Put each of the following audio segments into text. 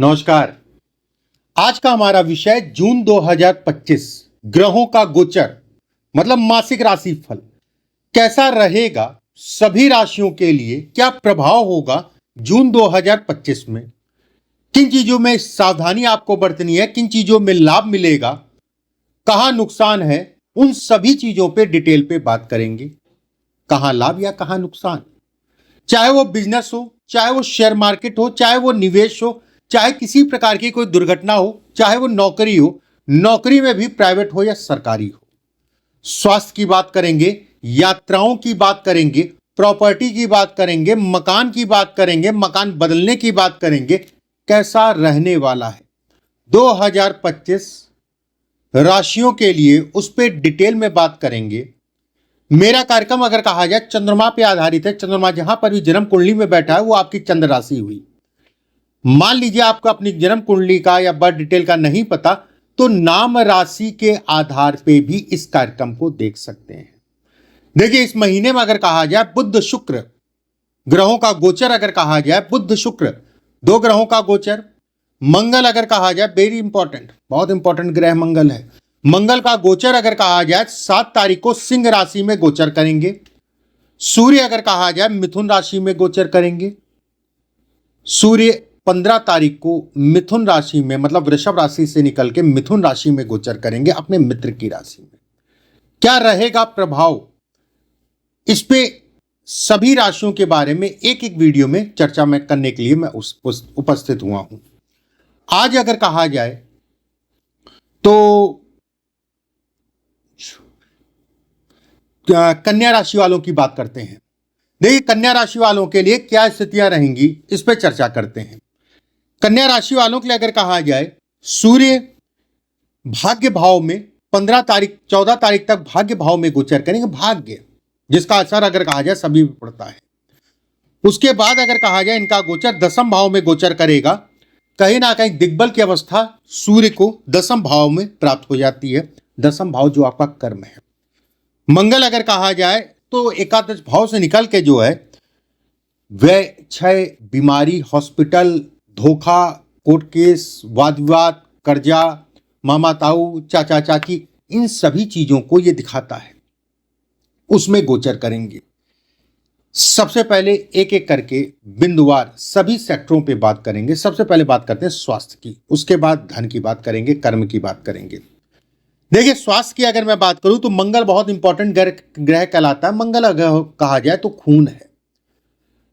नमस्कार। आज का हमारा विषय जून 2025 ग्रहों का गोचर मतलब मासिक राशि फल कैसा रहेगा, सभी राशियों के लिए क्या प्रभाव होगा जून 2025 में, किन चीजों में सावधानी आपको बरतनी है, किन चीजों में लाभ मिलेगा, कहां नुकसान है, उन सभी चीजों पे डिटेल पे बात करेंगे। कहां लाभ या कहां नुकसान, चाहे वो बिजनेस हो, चाहे वो शेयर मार्केट हो, चाहे वो निवेश हो, चाहे किसी प्रकार की कोई दुर्घटना हो, चाहे वो नौकरी हो, नौकरी में भी प्राइवेट हो या सरकारी हो। स्वास्थ्य की बात करेंगे, यात्राओं की बात करेंगे, प्रॉपर्टी की बात करेंगे, मकान की बात करेंगे, मकान बदलने की बात करेंगे। कैसा रहने वाला है 2025 राशियों के लिए, उस पर डिटेल में बात करेंगे। मेरा कार्यक्रम अगर कहा जाए चंद्रमा पे आधारित है। चंद्रमा जहां पर भी जन्म कुंडली में बैठा है वो आपकी चंद्र राशि हुई। मान लीजिए आपको अपनी जन्म कुंडली का या बर्थ डिटेल का नहीं पता, तो नाम राशि के आधार पे भी इस कार्यक्रम को देख सकते हैं। देखिए, इस महीने में अगर कहा जाए बुध शुक्र ग्रहों का गोचर, अगर कहा जाए बुध शुक्र दो ग्रहों का गोचर, मंगल अगर कहा जाए, वेरी इंपॉर्टेंट, बहुत इंपॉर्टेंट ग्रह मंगल है। मंगल का गोचर अगर कहा जाए 7 तारीख को सिंह राशि में गोचर करेंगे। सूर्य अगर कहा जाए मिथुन राशि में गोचर करेंगे। सूर्य 15 तारीख को मिथुन राशि में मतलब वृषभ राशि से निकल के मिथुन राशि में गोचर करेंगे, अपने मित्र की राशि में। क्या रहेगा प्रभाव, इस पे सभी राशियों के बारे में एक एक वीडियो में चर्चा में करने के लिए मैं उपस्थित हुआ हूं। आज अगर कहा जाए तो कन्या राशि वालों की बात करते हैं। देखिए, कन्या राशि वालों के लिए क्या स्थितियां रहेंगी, इस पर चर्चा करते हैं। कन्या राशि वालों के लिए अगर कहा जाए, सूर्य भाग्य भाव में 14 तारीख तक भाग्य भाव में गोचर करेंगे। भाग्य जिसका असर अगर कहा जाए सभी पे पड़ता है। उसके बाद अगर कहा जाए इनका गोचर दसम भाव में गोचर करेगा। कहीं ना कहीं दिग्बल की अवस्था सूर्य को दसम भाव में प्राप्त हो जाती है। दसम भाव जो आपका कर्म है। मंगल अगर कहा जाए तो एकादश भाव से निकल के जो है व्यय, क्षय, बीमारी, हॉस्पिटल, धोखा, कोर्ट केस, वाद विवाद, कर्जा, मामा ताऊ, चाचा चाची, इन सभी चीजों को ये दिखाता है, उसमें गोचर करेंगे। सबसे पहले एक एक करके बिंदुवार सभी सेक्टरों पे बात करेंगे। सबसे पहले बात करते हैं स्वास्थ्य की, उसके बाद धन की बात करेंगे, कर्म की बात करेंगे। देखिए, स्वास्थ्य की अगर मैं बात करूं तो मंगल बहुत इंपॉर्टेंट ग्रह कहलाता है। मंगल अगर कहा जाए तो खून है,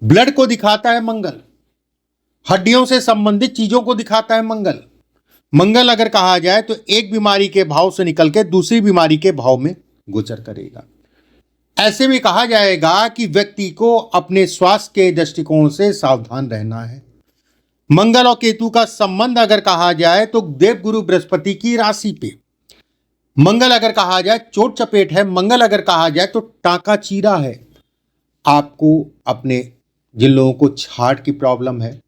ब्लड को दिखाता है मंगल, हड्डियों से संबंधित चीजों को दिखाता है मंगल। मंगल अगर कहा जाए तो एक बीमारी के भाव से निकल के दूसरी बीमारी के भाव में गोचर करेगा। ऐसे में कहा जाएगा कि व्यक्ति को अपने स्वास्थ्य के दृष्टिकोण से सावधान रहना है। मंगल और केतु का संबंध अगर कहा जाए तो देवगुरु बृहस्पति की राशि पे। मंगल अगर कहा जाए चोट चपेट है, मंगल अगर कहा जाए तो टाका चीरा है। आपको अपने जिन लोगों को छाती की प्रॉब्लम है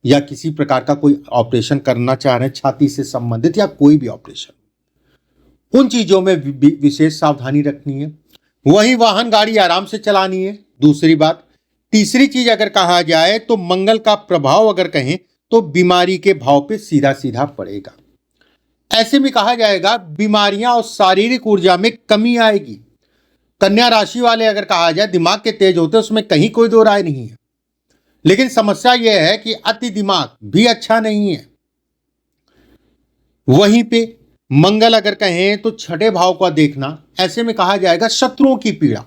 या किसी प्रकार का कोई ऑपरेशन करना चाह रहे हैं छाती से संबंधित या कोई भी ऑपरेशन, उन चीजों में विशेष सावधानी रखनी है। वहीं वाहन गाड़ी आराम से चलानी है, दूसरी बात। तीसरी चीज अगर कहा जाए तो मंगल का प्रभाव अगर कहें तो बीमारी के भाव पे सीधा सीधा पड़ेगा। ऐसे में कहा जाएगा बीमारियां और शारीरिक ऊर्जा में कमी आएगी। कन्या राशि वाले अगर कहा जाए दिमाग के तेज होते हैं, उसमें कहीं कोई दो राय नहीं है, लेकिन समस्या यह है कि अति दिमाग भी अच्छा नहीं है। वहीं पे मंगल अगर कहें तो छठे भाव का देखना, ऐसे में कहा जाएगा शत्रुओं की पीड़ा।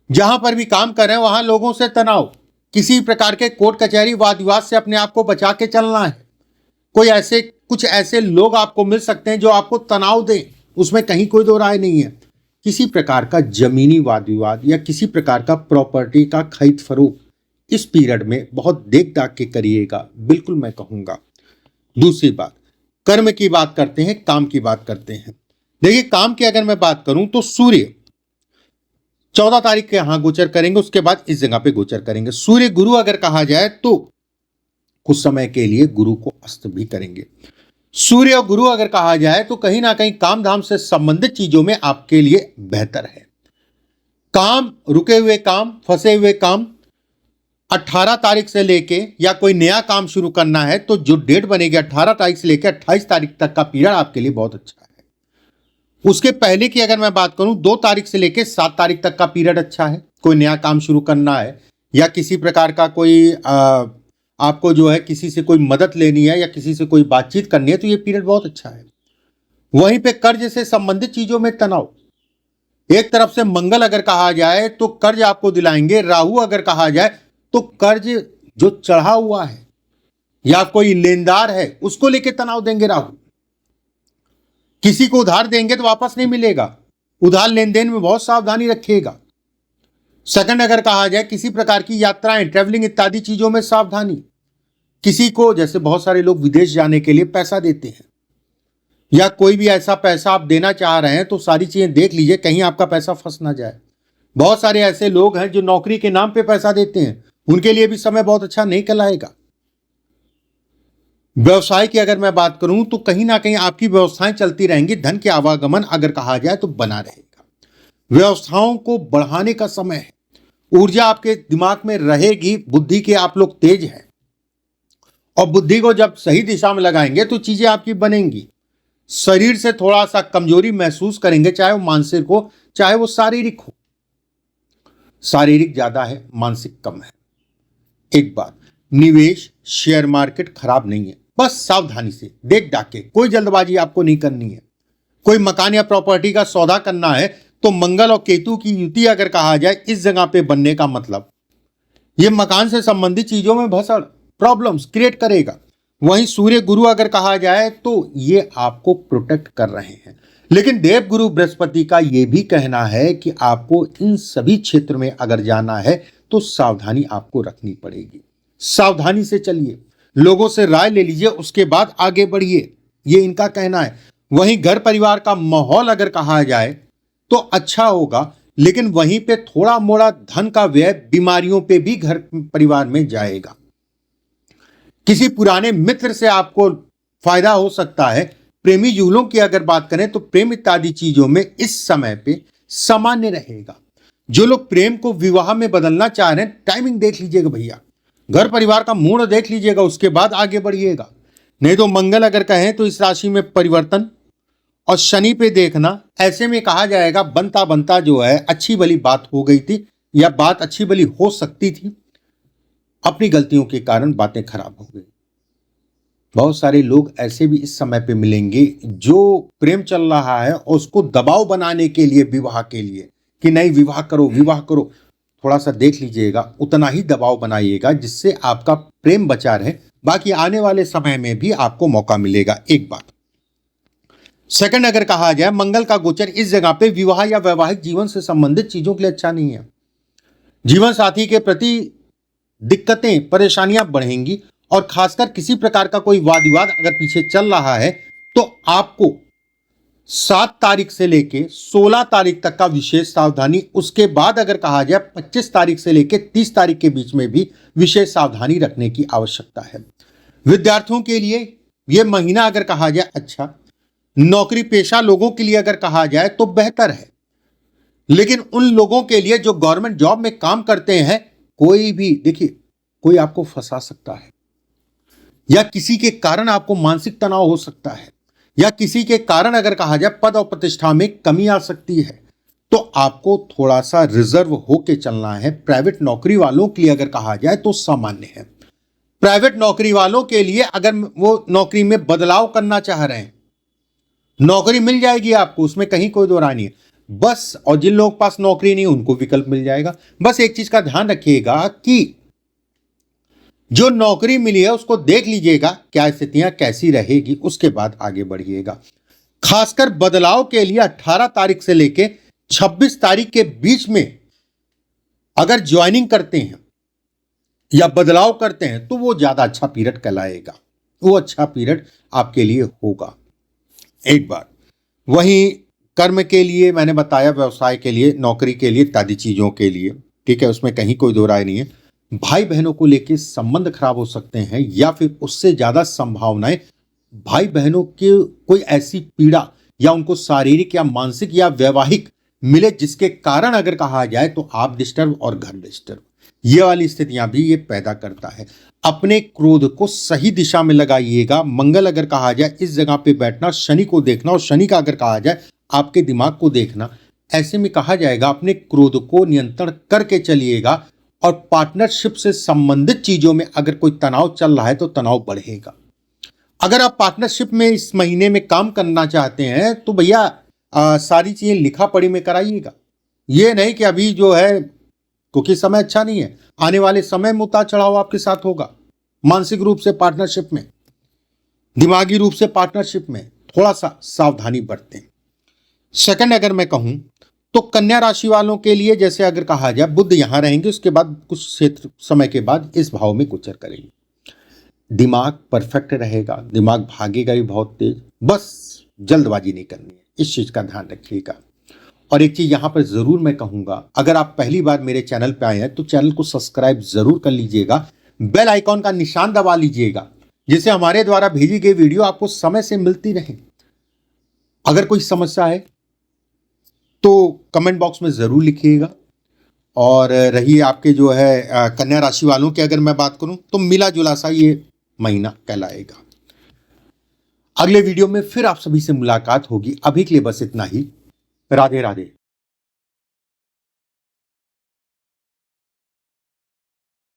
जहां पर भी काम कर रहे हैं वहां लोगों से तनाव, किसी प्रकार के कोर्ट कचहरी वाद विवाद से अपने आप को बचा के चलना है। कुछ ऐसे लोग आपको मिल सकते हैं जो आपको तनाव दें, उसमें कहीं कोई दो राय नहीं है। किसी प्रकार का जमीनी वाद विवाद या किसी प्रकार का प्रॉपर्टी का खरीद फरोख्त इस पीरियड में बहुत देख दाख के करिएगा, बिल्कुल मैं कहूंगा। दूसरी बात, कर्म की बात करते हैं, काम की बात करते हैं। देखिए, काम की अगर मैं बात करूं तो सूर्य 14 तारीख के यहां गोचर करेंगे, उसके बाद इस जगह पे गोचर करेंगे। सूर्य गुरु अगर कहा जाए तो कुछ समय के लिए गुरु को अस्त भी करेंगे। सूर्य और गुरु अगर कहा जाए तो कहीं ना कहीं काम धाम से संबंधित चीजों में आपके लिए बेहतर है। काम, रुके हुए काम, फंसे हुए काम 18 तारीख से लेके या कोई नया काम शुरू करना है तो जो डेट बनेगी 18 तारीख से लेकर 28 तारीख तक का पीरियड आपके लिए बहुत अच्छा है। उसके पहले की अगर मैं बात करूं 2 तारीख से लेकर 7 तारीख तक का पीरियड अच्छा है। कोई नया काम शुरू करना है या किसी प्रकार का कोई आपको जो है किसी से कोई मदद लेनी है या किसी से कोई बातचीत करनी है तो ये पीरियड बहुत अच्छा है। वहीं पे कर्ज से संबंधित चीजों में तनाव, एक तरफ से मंगल अगर कहा जाए तो कर्ज आपको दिलाएंगे, राहु अगर कहा जाए तो कर्ज जो चढ़ा हुआ है या कोई लेनदार है उसको लेके तनाव देंगे राहु। किसी को उधार देंगे तो वापस नहीं मिलेगा, उधार लेन देन में बहुत सावधानी रखिएगा। सेकंड अगर कहा जाए किसी प्रकार की यात्राएं, ट्रैवलिंग इत्यादि चीजों में सावधानी। किसी को, जैसे बहुत सारे लोग विदेश जाने के लिए पैसा देते हैं या कोई भी ऐसा पैसा आप देना चाह रहे हैं तो सारी चीजें देख लीजिए कहीं आपका पैसा फंस ना जाए। बहुत सारे ऐसे लोग हैं जो नौकरी के नाम पे पैसा देते हैं, उनके लिए भी समय बहुत अच्छा नहीं कहलाएगा। व्यवसाय की अगर मैं बात करूं तो कहीं ना कहीं आपकी व्यवस्थाएं चलती रहेंगी, धन के आवागमन अगर कहा जाए तो बना रहेगा। व्यवस्थाओं को बढ़ाने का समय है, ऊर्जा आपके दिमाग में रहेगी, बुद्धि के आप लोग तेज हैं और बुद्धि को जब सही दिशा में लगाएंगे तो चीजें आपकी बनेंगी। शरीर से थोड़ा सा कमजोरी महसूस करेंगे, चाहे वो मानसिक हो चाहे वो शारीरिक हो। शारीरिक ज्यादा है, मानसिक कम है। एक बात, निवेश शेयर मार्केट खराब नहीं है, बस सावधानी से देख डाक के, कोई जल्दबाजी आपको नहीं करनी है। कोई मकान या प्रॉपर्टी का सौदा करना है तो मंगल और केतु की युति अगर कहा जाए इस जगह पे बनने का मतलब ये मकान से संबंधित चीजों में भसड़ प्रॉब्लम्स क्रिएट करेगा। वहीं सूर्य गुरु अगर कहा जाए तो ये आपको प्रोटेक्ट कर रहे हैं। लेकिन देव गुरु बृहस्पति का ये भी कहना है कि आपको इन सभी क्षेत्र में अगर जाना है तो सावधानी आपको रखनी पड़ेगी। सावधानी से चलिए, लोगों से राय ले लीजिए, उसके बाद आगे बढ़िए, ये इनका कहना है। वहीं घर परिवार का माहौल अगर कहा जाए तो अच्छा होगा, लेकिन वहीं पे थोड़ा मोड़ा धन का व्यय बीमारियों पे भी घर परिवार में जाएगा। किसी पुराने मित्र से आपको फायदा हो सकता है। प्रेमी युगलों की अगर बात करें तो प्रेम इत्यादि चीजों में इस समय पे सामान्य रहेगा। जो लोग प्रेम को विवाह में बदलना चाह रहे हैं, टाइमिंग देख लीजिएगा भैया, घर परिवार का मूड देख लीजिएगा, उसके बाद आगे बढ़िएगा। नहीं तो मंगल अगर कहें तो इस राशि में परिवर्तन और शनि पे देखना, ऐसे में कहा जाएगा बनता बनता जो है अच्छी भली बात हो गई थी या बात अच्छी भली हो सकती थी, अपनी गलतियों के कारण बातें खराब हो गई। बहुत सारे लोग ऐसे भी इस समय पे मिलेंगे जो प्रेम चल रहा है और उसको दबाव बनाने के लिए विवाह के लिए कि नहीं विवाह करो विवाह करो, थोड़ा सा देख लीजिएगा, उतना ही दबाव बनाइएगा जिससे आपका प्रेम बचा रहे। बाकी आने वाले समय में भी आपको मौका मिलेगा। एक बात। सेकंड अगर कहा जाए मंगल का गोचर इस जगह पे विवाह या वैवाहिक जीवन से संबंधित चीजों के लिए अच्छा नहीं है। जीवन साथी के प्रति दिक्कतें परेशानियां बढ़ेंगी और खासकर किसी प्रकार का कोई वाद विवाद अगर पीछे चल रहा है तो आपको 7 तारीख से लेके 16 तारीख तक का विशेष सावधानी, उसके बाद अगर कहा जाए 25 तारीख से लेके 30 तारीख के बीच में भी विशेष सावधानी रखने की आवश्यकता है। विद्यार्थियों के लिए यह महीना अगर कहा जाए अच्छा, नौकरी पेशा लोगों के लिए अगर कहा जाए तो बेहतर है। लेकिन उन लोगों के लिए जो गवर्नमेंट जॉब में काम करते हैं, कोई भी देखिए, कोई आपको फंसा सकता है या किसी के कारण आपको मानसिक तनाव हो सकता है या किसी के कारण अगर कहा जाए पद और प्रतिष्ठा में कमी आ सकती है, तो आपको थोड़ा सा रिजर्व होके चलना है। प्राइवेट नौकरी वालों के लिए अगर कहा जाए तो सामान्य है। प्राइवेट नौकरी वालों के लिए अगर वो नौकरी में बदलाव करना चाह रहे हैं, नौकरी मिल जाएगी आपको, उसमें कहीं कोई दो राय नहीं है बस। और जिन लोगों के पास नौकरी नहीं उनको विकल्प मिल जाएगा। बस एक चीज का ध्यान रखिएगा कि जो नौकरी मिली है उसको देख लीजिएगा क्या स्थितियां कैसी रहेगी, उसके बाद आगे बढ़िएगा। खासकर बदलाव के लिए 18 तारीख से लेके 26 तारीख के बीच में अगर ज्वाइनिंग करते हैं या बदलाव करते हैं तो वो ज्यादा अच्छा पीरियड कहलाएगा, वो अच्छा पीरियड आपके लिए होगा। एक बार। वहीं कर्म के लिए मैंने बताया, व्यवसाय के लिए, नौकरी के लिए इत्यादि चीजों के लिए, ठीक है, उसमें कहीं कोई दो राय नहीं है। भाई बहनों को लेकर संबंध खराब हो सकते हैं या फिर उससे ज्यादा संभावनाएं भाई बहनों की कोई ऐसी पीड़ा या उनको शारीरिक या मानसिक या वैवाहिक मिले जिसके कारण अगर कहा जाए तो आप डिस्टर्ब और घर डिस्टर्ब। ये वाली स्थितियां भी ये पैदा करता है। अपने क्रोध को सही दिशा में लगाइएगा। मंगल अगर कहा जाए इस जगह पे बैठना, शनि को देखना, और शनि का अगर कहा जाए आपके दिमाग को देखना, ऐसे में कहा जाएगा अपने क्रोध को नियंत्रण करके चलिएगा। और पार्टनरशिप से संबंधित चीजों में अगर कोई तनाव चल रहा है तो तनाव बढ़ेगा। अगर आप पार्टनरशिप में इस महीने में काम करना चाहते हैं तो भैया सारी चीजें लिखा पढ़ी में कराइएगा। ये नहीं कि अभी जो है, क्योंकि समय अच्छा नहीं है, आने वाले समय में उतार चढ़ाव आपके साथ होगा। मानसिक रूप से पार्टनरशिप में, दिमागी रूप से पार्टनरशिप में थोड़ा सा सावधानी बरतें। सेकंड अगर मैं कहूं तो कन्या राशि वालों के लिए, जैसे अगर कहा जाए बुध यहां रहेंगे, उसके बाद कुछ क्षेत्र समय के बाद इस भाव में गोचर करेंगे। दिमाग परफेक्ट रहेगा, दिमाग भागेगा भी बहुत तेज, बस जल्दबाजी नहीं करनी है, इस चीज का ध्यान रखिएगा। और एक चीज यहां पर जरूर मैं कहूंगा, अगर आप पहली बार मेरे चैनल पे आए हैं तो चैनल को सब्सक्राइब जरूर कर लीजिएगा, बेल आइकॉन का निशान दबा लीजिएगा, जिससे हमारे द्वारा भेजी गई वीडियो आपको समय से मिलती रहे। अगर कोई समस्या है तो कमेंट बॉक्स में जरूर लिखिएगा। और रही आपके जो है कन्या राशि वालों की अगर मैं बात करूं तो मिला जुला सा ये महीना कहलाएगा। अगले वीडियो में फिर आप सभी से मुलाकात होगी। अभी के लिए बस इतना ही। राधे राधे।